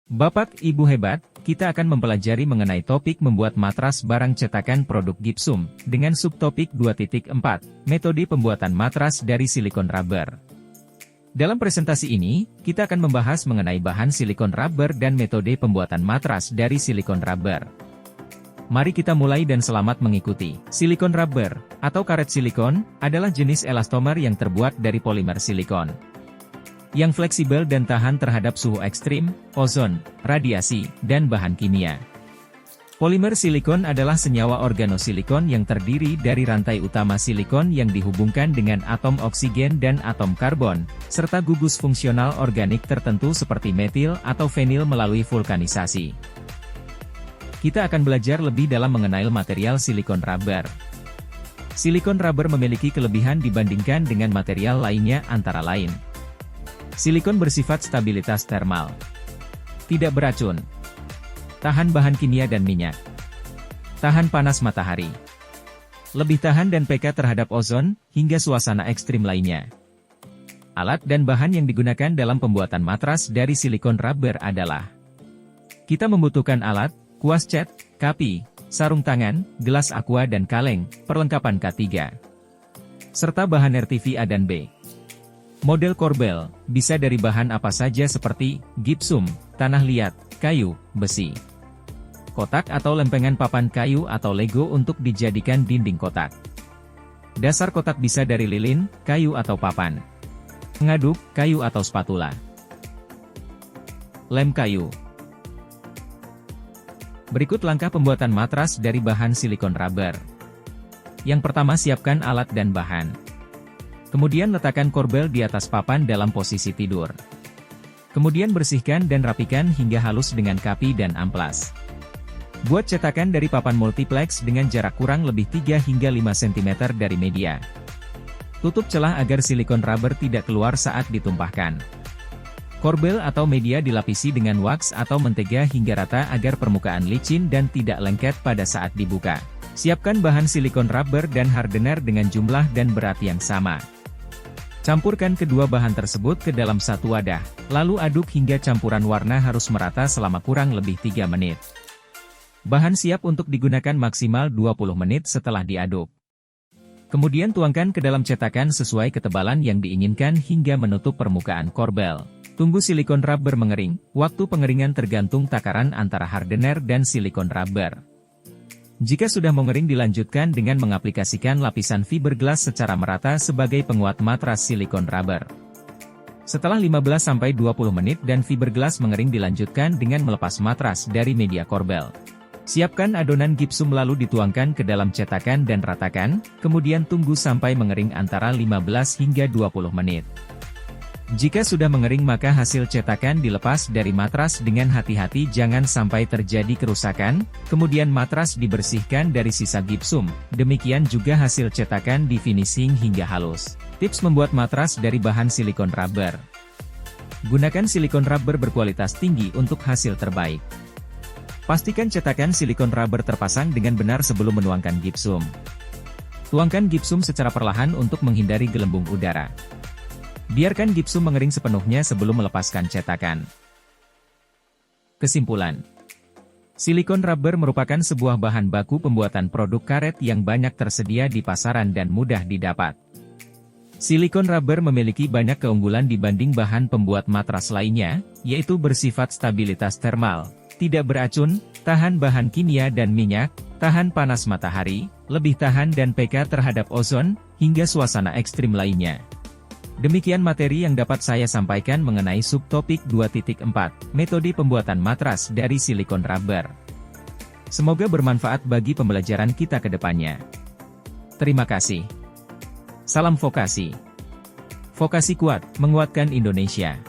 Bapak Ibu hebat, kita akan mempelajari mengenai topik membuat matras barang cetakan produk Gipsum, dengan subtopik 2.4, metode pembuatan matras dari silikon rubber. Dalam presentasi ini, kita akan membahas mengenai bahan silikon rubber dan metode pembuatan matras dari silikon rubber. Mari kita mulai dan selamat mengikuti. Silikon rubber, atau karet silikon, adalah jenis elastomer yang terbuat dari polimer silikon yang fleksibel dan tahan terhadap suhu ekstrim, ozon, radiasi, dan bahan kimia. Polimer silikon adalah senyawa organosilikon yang terdiri dari rantai utama silikon yang dihubungkan dengan atom oksigen dan atom karbon, serta gugus fungsional organik tertentu seperti metil atau fenil melalui vulkanisasi. Kita akan belajar lebih dalam mengenai material silikon rubber. Silikon rubber memiliki kelebihan dibandingkan dengan material lainnya antara lain. Silikon bersifat stabilitas termal, tidak beracun, tahan bahan kimia dan minyak, tahan panas matahari, lebih tahan dan pK terhadap ozon, hingga suasana ekstrim lainnya. Alat dan bahan yang digunakan dalam pembuatan matras dari silikon rubber adalah: kita membutuhkan alat, kuas cat, kapi, sarung tangan, gelas aqua dan kaleng, perlengkapan K3, serta bahan RTV A dan B. Model korbel, bisa dari bahan apa saja seperti gipsum, tanah liat, kayu, besi. Kotak atau lempengan papan kayu atau lego untuk dijadikan dinding kotak. Dasar kotak bisa dari lilin, kayu atau papan. Pengaduk, kayu atau spatula. Lem kayu. Berikut langkah pembuatan matras dari bahan silikon rubber. Yang pertama, siapkan alat dan bahan. Kemudian letakkan korbel di atas papan dalam posisi tidur. Kemudian bersihkan dan rapikan hingga halus dengan kapi dan amplas. Buat cetakan dari papan multiplex dengan jarak kurang lebih 3 hingga 5 cm dari media. Tutup celah agar silikon rubber tidak keluar saat ditumpahkan. Korbel atau media dilapisi dengan wax atau mentega hingga rata agar permukaan licin dan tidak lengket pada saat dibuka. Siapkan bahan silikon rubber dan hardener dengan jumlah dan berat yang sama. Campurkan kedua bahan tersebut ke dalam satu wadah, lalu aduk hingga campuran warna harus merata selama kurang lebih 3 menit. Bahan siap untuk digunakan maksimal 20 menit setelah diaduk. Kemudian tuangkan ke dalam cetakan sesuai ketebalan yang diinginkan hingga menutup permukaan korbel. Tunggu silikon rubber mengering, waktu pengeringan tergantung takaran antara hardener dan silikon rubber. Jika sudah mengering, dilanjutkan dengan mengaplikasikan lapisan fiberglass secara merata sebagai penguat matras silikon rubber. Setelah 15-20 menit dan fiberglass mengering, dilanjutkan dengan melepas matras dari media korbel. Siapkan adonan gipsum lalu dituangkan ke dalam cetakan dan ratakan, kemudian tunggu sampai mengering antara 15 hingga 20 menit. Jika sudah mengering, maka hasil cetakan dilepas dari matras dengan hati-hati jangan sampai terjadi kerusakan, kemudian matras dibersihkan dari sisa gipsum, demikian juga hasil cetakan di finishing hingga halus. Tips membuat matras dari bahan silikon rubber. Gunakan silikon rubber berkualitas tinggi untuk hasil terbaik. Pastikan cetakan silikon rubber terpasang dengan benar sebelum menuangkan gipsum. Tuangkan gipsum secara perlahan untuk menghindari gelembung udara. Biarkan gipsum mengering sepenuhnya sebelum melepaskan cetakan. Kesimpulan: silikon rubber merupakan sebuah bahan baku pembuatan produk karet yang banyak tersedia di pasaran dan mudah didapat. Silikon rubber memiliki banyak keunggulan dibanding bahan pembuat matras lainnya, yaitu bersifat stabilitas termal, tidak beracun, tahan bahan kimia dan minyak, tahan panas matahari, lebih tahan dan pK terhadap ozon, hingga suasana ekstrim lainnya. Demikian materi yang dapat saya sampaikan mengenai subtopik 2.4, metode pembuatan matras dari silikon rubber. Semoga bermanfaat bagi pembelajaran kita ke depannya. Terima kasih. Salam vokasi. Vokasi kuat, menguatkan Indonesia.